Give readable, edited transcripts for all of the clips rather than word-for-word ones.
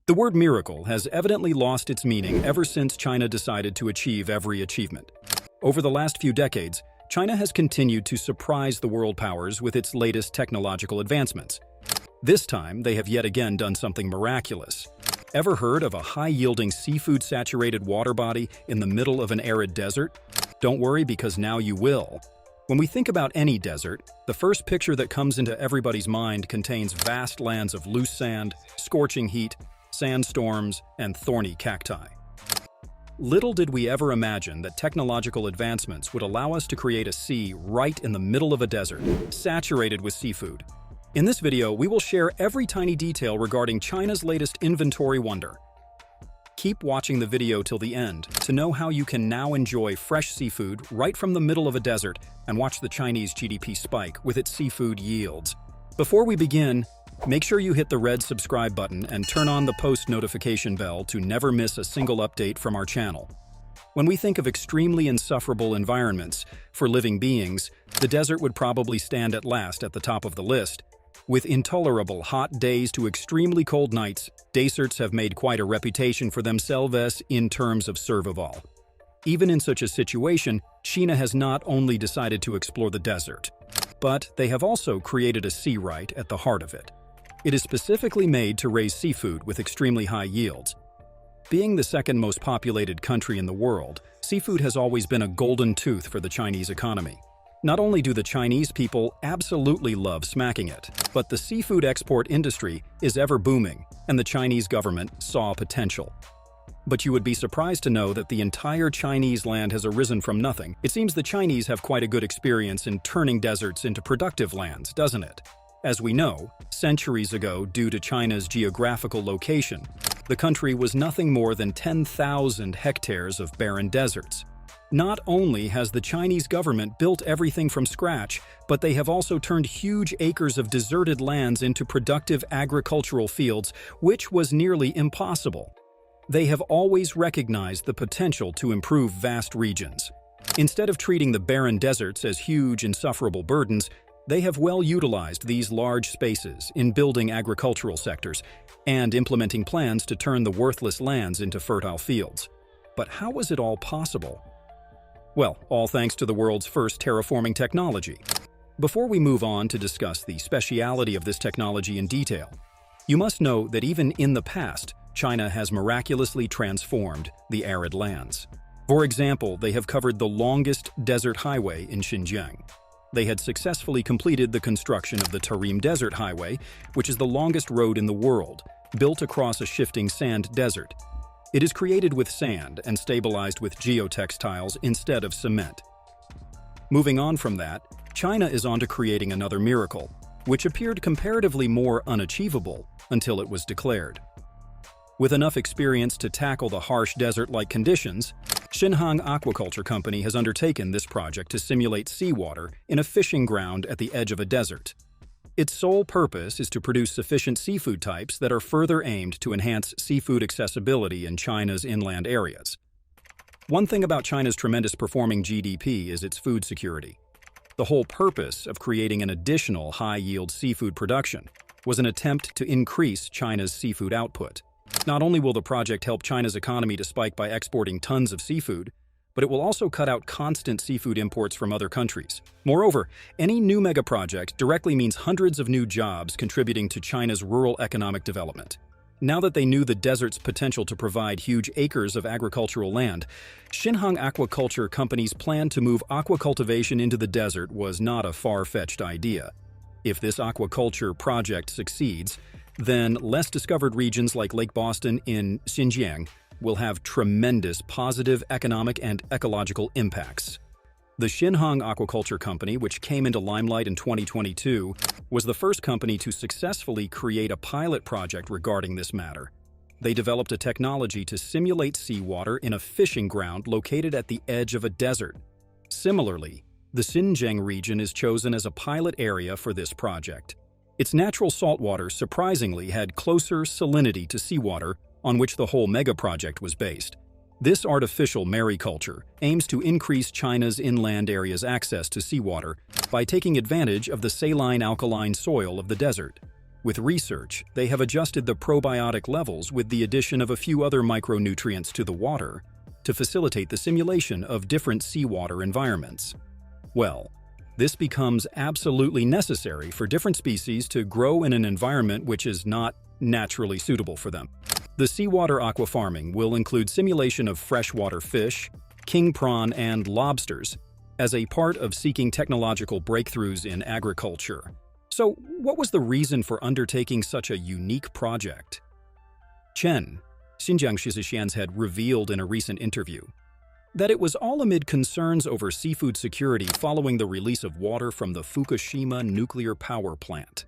The word miracle has evidently lost its meaning ever since China decided to achieve every achievement. Over the last few decades, China has continued to surprise the world powers with its latest technological advancements. This time, they have yet again done something miraculous. Ever heard of a high-yielding seafood-saturated water body in the middle of an arid desert? Don't worry, because now you will. When we think about any desert, the first picture that comes into everybody's mind contains vast lands of loose sand, scorching heat, sandstorms, and thorny cacti. Little did we ever imagine that technological advancements would allow us to create a sea right in the middle of a desert, saturated with seafood. In this video, we will share every tiny detail regarding China's latest inventory wonder. Keep watching the video till the end to know how you can now enjoy fresh seafood right from the middle of a desert and watch the Chinese GDP spike with its seafood yields. Before we begin, make sure you hit the red subscribe button and turn on the post notification bell to never miss a single update from our channel. When we think of extremely insufferable environments for living beings, the desert would probably stand at last at the top of the list. With intolerable hot days to extremely cold nights, deserts have made quite a reputation for themselves in terms of survival. Even in such a situation, China has not only decided to explore the desert, but they have also created a sea right at the heart of it. It is specifically made to raise seafood with extremely high yields. Being the second most populated country in the world, seafood has always been a golden tooth for the Chinese economy. Not only do the Chinese people absolutely love smacking it, but the seafood export industry is ever booming, and the Chinese government saw potential. But you would be surprised to know that the entire Chinese land has arisen from nothing. It seems the Chinese have quite a good experience in turning deserts into productive lands, doesn't it? As we know, centuries ago, due to China's geographical location, the country was nothing more than 10,000 hectares of barren deserts. Not only has the Chinese government built everything from scratch, but they have also turned huge acres of deserted lands into productive agricultural fields, which was nearly impossible. They have always recognized the potential to improve vast regions. Instead of treating the barren deserts as huge, insufferable burdens, they have well utilized these large spaces in building agricultural sectors and implementing plans to turn the worthless lands into fertile fields. But how was it all possible? Well, all thanks to the world's first terraforming technology. Before we move on to discuss the speciality of this technology in detail, you must know that even in the past, China has miraculously transformed the arid lands. For example, they have covered the longest desert highway in Xinjiang. They had successfully completed the construction of the Tarim Desert Highway, which is the longest road in the world, built across a shifting sand desert. It is created with sand and stabilized with geotextiles instead of cement. Moving on from that, China is on to creating another miracle, which appeared comparatively more unachievable until it was declared. With enough experience to tackle the harsh desert-like conditions, Xinhang Aquaculture Company has undertaken this project to simulate seawater in a fishing ground at the edge of a desert. Its sole purpose is to produce sufficient seafood types that are further aimed to enhance seafood accessibility in China's inland areas. One thing about China's tremendous performing GDP is its food security. The whole purpose of creating an additional high-yield seafood production was an attempt to increase China's seafood output. Not only will the project help China's economy to spike by exporting tons of seafood, but it will also cut out constant seafood imports from other countries. Moreover, any new mega-project directly means hundreds of new jobs contributing to China's rural economic development. Now that they knew the desert's potential to provide huge acres of agricultural land, Xinhang Aquaculture Company's plan to move aquacultivation into the desert was not a far-fetched idea. If this aquaculture project succeeds, then less discovered regions like Lake Boston in Xinjiang will have tremendous positive economic and ecological impacts. The Xinhang Aquaculture Company, which came into limelight in 2022, was the first company to successfully create a pilot project regarding this matter. They developed a technology to simulate seawater in a fishing ground located at the edge of a desert. Similarly, the Xinjiang region is chosen as a pilot area for this project. Its natural saltwater surprisingly had closer salinity to seawater on which the whole mega-project was based. This artificial mariculture aims to increase China's inland area's access to seawater by taking advantage of the saline alkaline soil of the desert. With research, they have adjusted the probiotic levels with the addition of a few other micronutrients to the water to facilitate the simulation of different seawater environments. Well, this becomes absolutely necessary for different species to grow in an environment which is not naturally suitable for them. The seawater aquafarming will include simulation of freshwater fish, king prawn, and lobsters as a part of seeking technological breakthroughs in agriculture. So, what was the reason for undertaking such a unique project? Chen, Xinjiang Shizixian's head, revealed in a recent interview that it was all amid concerns over seafood security following the release of water from the Fukushima nuclear power plant.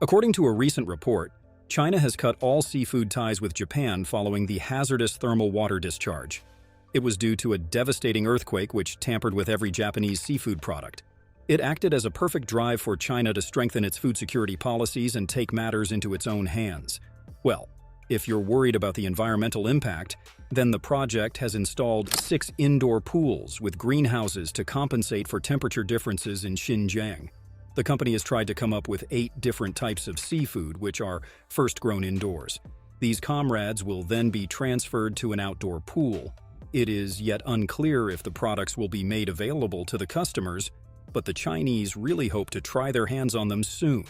According to a recent report, China has cut all seafood ties with Japan following the hazardous thermal water discharge. It was due to a devastating earthquake which tampered with every Japanese seafood product. It acted as a perfect drive for China to strengthen its food security policies and take matters into its own hands. Well, if you're worried about the environmental impact, then the project has installed 6 indoor pools with greenhouses to compensate for temperature differences in Xinjiang. The company has tried to come up with 8 different types of seafood, which are first grown indoors. These comrades will then be transferred to an outdoor pool. It is yet unclear if the products will be made available to the customers, but the Chinese really hope to try their hands on them soon.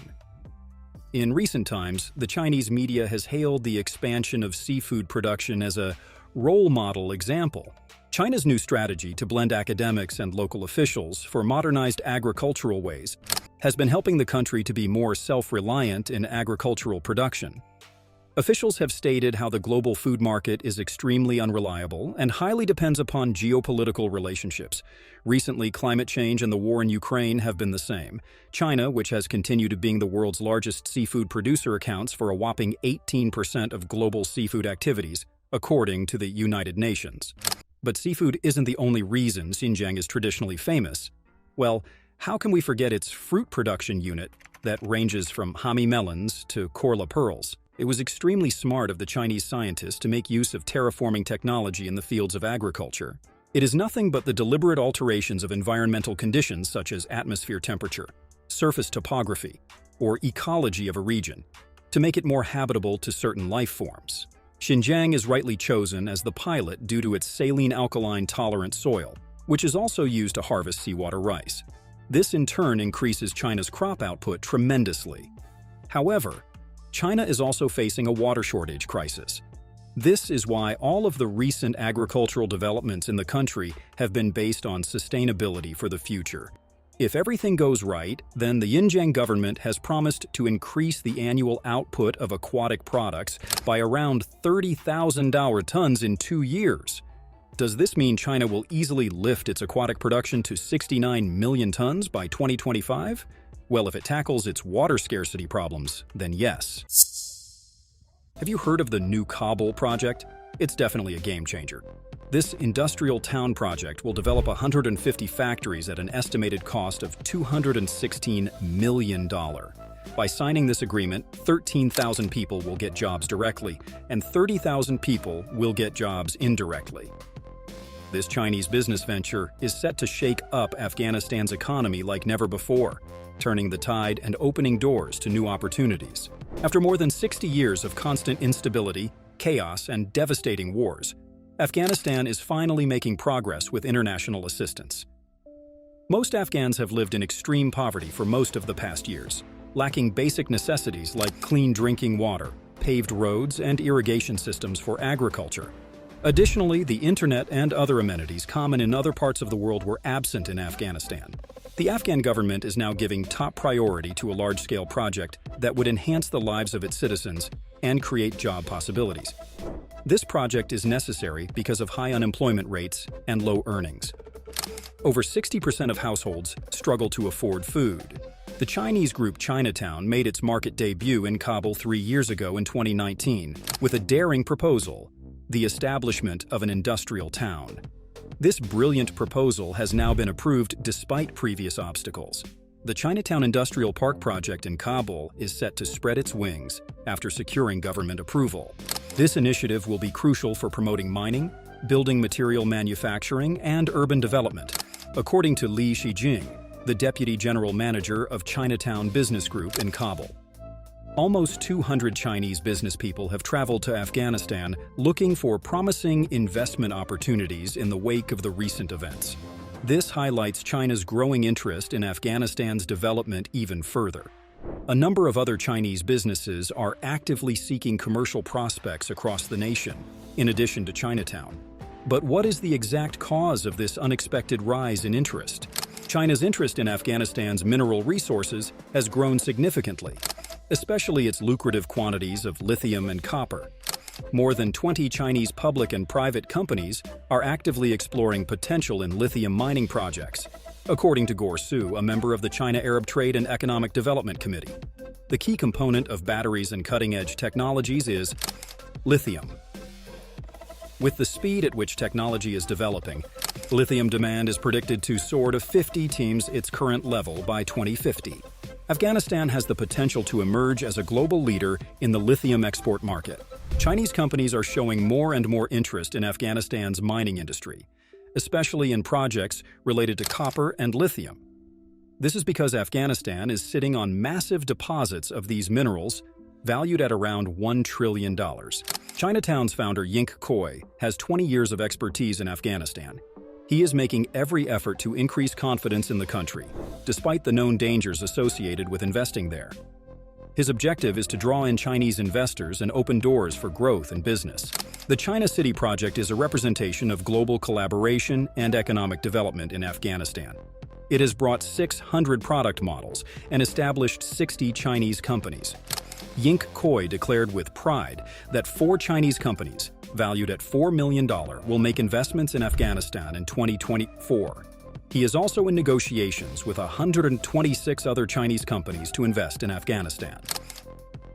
In recent times, the Chinese media has hailed the expansion of seafood production as a role model example. China's new strategy to blend academics and local officials for modernized agricultural ways has been helping the country to be more self-reliant in agricultural production. Officials have stated how the global food market is extremely unreliable and highly depends upon geopolitical relationships. Recently, climate change and the war in Ukraine have been the same. China, which has continued being the world's largest seafood producer, accounts for a whopping 18% of global seafood activities, according to the United Nations. But seafood isn't the only reason Xinjiang is traditionally famous. Well, how can we forget its fruit production unit that ranges from Hami melons to Korla pearls? It was extremely smart of the Chinese scientists to make use of terraforming technology in the fields of agriculture. It is nothing but the deliberate alterations of environmental conditions such as atmosphere temperature, surface topography, or ecology of a region to make it more habitable to certain life forms. Xinjiang is rightly chosen as the pilot due to its saline alkaline-tolerant soil, which is also used to harvest seawater rice. This in turn increases China's crop output tremendously. However, China is also facing a water shortage crisis. This is why all of the recent agricultural developments in the country have been based on sustainability for the future. If everything goes right, then the Xinjiang government has promised to increase the annual output of aquatic products by around 30,000 tons in 2 years. Does this mean China will easily lift its aquatic production to 69 million tons by 2025? Well, if it tackles its water scarcity problems, then yes. Have you heard of the new Kabul project? It's definitely a game changer. This industrial town project will develop 150 factories at an estimated cost of $216 million. By signing this agreement, 13,000 people will get jobs directly, and 30,000 people will get jobs indirectly. This Chinese business venture is set to shake up Afghanistan's economy like never before, turning the tide and opening doors to new opportunities. After more than 60 years of constant instability, chaos, and devastating wars, Afghanistan is finally making progress with international assistance. Most Afghans have lived in extreme poverty for most of the past years, lacking basic necessities like clean drinking water, paved roads, and irrigation systems for agriculture. Additionally, the internet and other amenities common in other parts of the world were absent in Afghanistan. The Afghan government is now giving top priority to a large-scale project that would enhance the lives of its citizens and create job possibilities. This project is necessary because of high unemployment rates and low earnings. Over 60% of households struggle to afford food. The Chinese group Chinatown made its market debut in Kabul 3 years ago in 2019 with a daring proposal: the establishment of an industrial town. This brilliant proposal has now been approved despite previous obstacles. The Chinatown Industrial Park project in Kabul is set to spread its wings after securing government approval. This initiative will be crucial for promoting mining, building material manufacturing, and urban development, according to Li Shijing, the Deputy General Manager of Chinatown Business Group in Kabul. Almost 200 Chinese business people have traveled to Afghanistan looking for promising investment opportunities in the wake of the recent events. This highlights China's growing interest in Afghanistan's development even further. A number of other Chinese businesses are actively seeking commercial prospects across the nation, in addition to Chinatown. But what is the exact cause of this unexpected rise in interest? China's interest in Afghanistan's mineral resources has grown significantly, especially its lucrative quantities of lithium and copper. More than 20 Chinese public and private companies are actively exploring potential in lithium mining projects, according to Gor Su, a member of the China Arab Trade and Economic Development Committee. The key component of batteries and cutting-edge technologies is lithium. With the speed at which technology is developing, lithium demand is predicted to soar to 50 times its current level by 2050. Afghanistan has the potential to emerge as a global leader in the lithium export market. Chinese companies are showing more and more interest in Afghanistan's mining industry, especially in projects related to copper and lithium. This is because Afghanistan is sitting on massive deposits of these minerals valued at around $1 trillion. Chinatown's founder Yink Koi has 20 years of expertise in Afghanistan. He is making every effort to increase confidence in the country, despite the known dangers associated with investing there. His objective is to draw in Chinese investors and open doors for growth and business. The China City Project is a representation of global collaboration and economic development in Afghanistan. It has brought 600 product models and established 60 Chinese companies. Yink Koi declared with pride that 4 Chinese companies, valued at $4 million, will make investments in Afghanistan in 2024. He is also in negotiations with 126 other Chinese companies to invest in Afghanistan.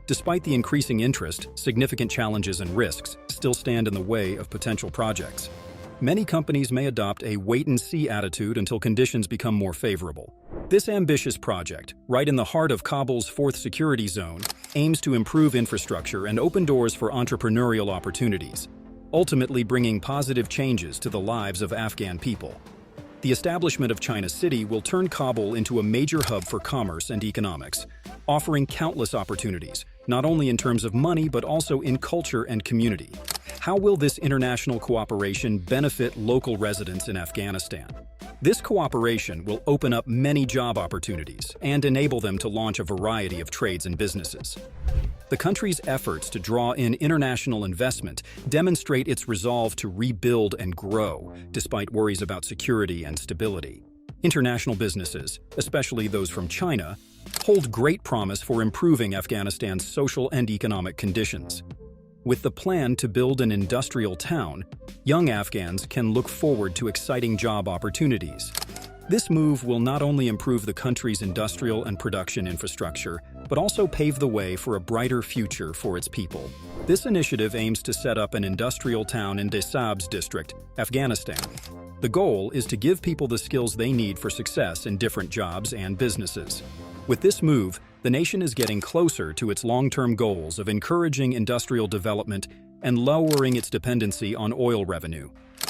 Despite the increasing interest, significant challenges and risks still stand in the way of potential projects. Many companies may adopt a wait-and-see attitude until conditions become more favorable. This ambitious project, right in the heart of Kabul's 4th security zone, aims to improve infrastructure and open doors for entrepreneurial opportunities, ultimately bringing positive changes to the lives of Afghan people. The establishment of China City will turn Kabul into a major hub for commerce and economics, offering countless opportunities, not only in terms of money but also in culture and community. How will this international cooperation benefit local residents in Afghanistan? This cooperation will open up many job opportunities and enable them to launch a variety of trades and businesses. The country's efforts to draw in international investment demonstrate its resolve to rebuild and grow, despite worries about security and stability. International businesses, especially those from China, hold great promise for improving Afghanistan's social and economic conditions. With the plan to build an industrial town, young Afghans can look forward to exciting job opportunities. This move will not only improve the country's industrial and production infrastructure, but also pave the way for a brighter future for its people. This initiative aims to set up an industrial town in Desabs district, Afghanistan. The goal is to give people the skills they need for success in different jobs and businesses. With this move, the nation is getting closer to its long-term goals of encouraging industrial development and lowering its dependency on oil revenue.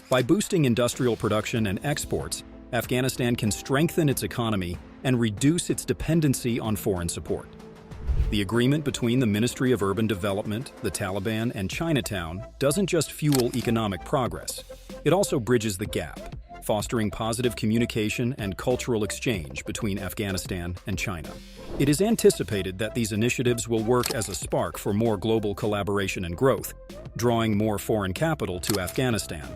By boosting industrial production and exports, Afghanistan can strengthen its economy and reduce its dependency on foreign support. The agreement between the Ministry of Urban Development, the Taliban, and Chinatown doesn't just fuel economic progress, it also bridges the gap, fostering positive communication and cultural exchange between Afghanistan and China. It is anticipated that these initiatives will work as a spark for more global collaboration and growth, drawing more foreign capital to Afghanistan.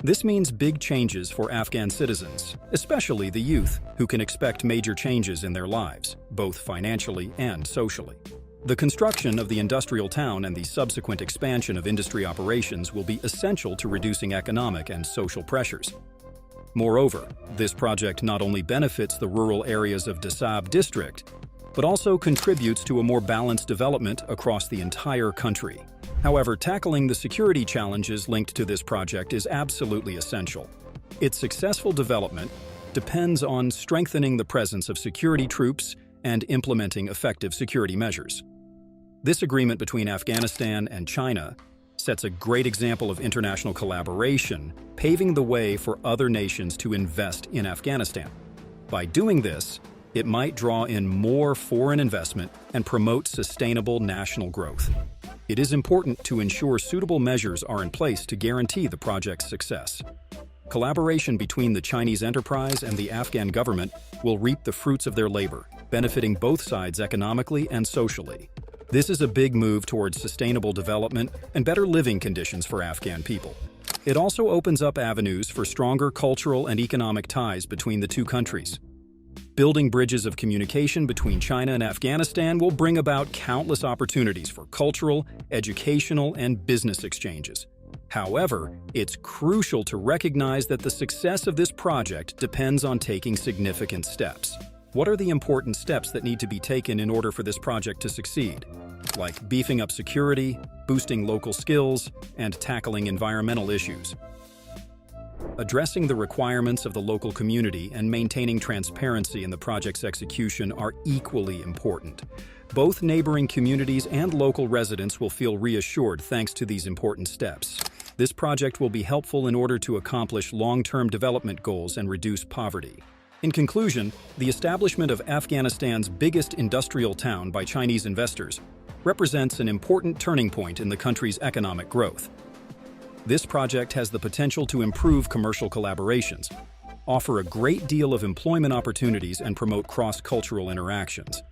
This means big changes for Afghan citizens, especially the youth, who can expect major changes in their lives, both financially and socially. The construction of the industrial town and the subsequent expansion of industry operations will be essential to reducing economic and social pressures. Moreover, this project not only benefits the rural areas of Desab district, but also contributes to a more balanced development across the entire country. However, tackling the security challenges linked to this project is absolutely essential. Its successful development depends on strengthening the presence of security troops and implementing effective security measures. This agreement between Afghanistan and China sets a great example of international collaboration, paving the way for other nations to invest in Afghanistan. By doing this, It might draw in more foreign investment and promote sustainable national growth. It is important to ensure suitable measures are in place to guarantee the project's success. Collaboration between the Chinese enterprise and the Afghan government will reap the fruits of their labor, benefiting both sides economically and socially. This is a big move towards sustainable development and better living conditions for Afghan people. It also opens up avenues for stronger cultural and economic ties between the two countries. Building bridges of communication between China and Afghanistan will bring about countless opportunities for cultural, educational, and business exchanges. However, it's crucial to recognize that the success of this project depends on taking significant steps. What are the important steps that need to be taken in order for this project to succeed? Like beefing up security, boosting local skills, and tackling environmental issues. Addressing the requirements of the local community and maintaining transparency in the project's execution are equally important. Both neighboring communities and local residents will feel reassured thanks to these important steps. This project will be helpful in order to accomplish long-term development goals and reduce poverty. In conclusion, the establishment of Afghanistan's biggest industrial town by Chinese investors represents an important turning point in the country's economic growth. This project has the potential to improve commercial collaborations, offer a great deal of employment opportunities, and promote cross-cultural interactions.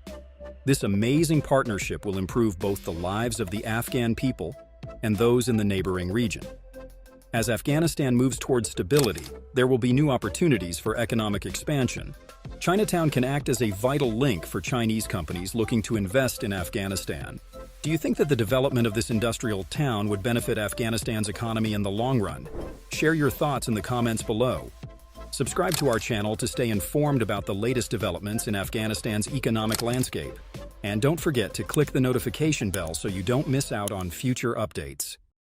This amazing partnership will improve both the lives of the Afghan people and those in the neighboring region. As Afghanistan moves towards stability, there will be new opportunities for economic expansion. Chinatown can act as a vital link for Chinese companies looking to invest in Afghanistan. Do you think that the development of this industrial town would benefit Afghanistan's economy in the long run? Share your thoughts in the comments below. Subscribe to our channel to stay informed about the latest developments in Afghanistan's economic landscape. And don't forget to click the notification bell so you don't miss out on future updates.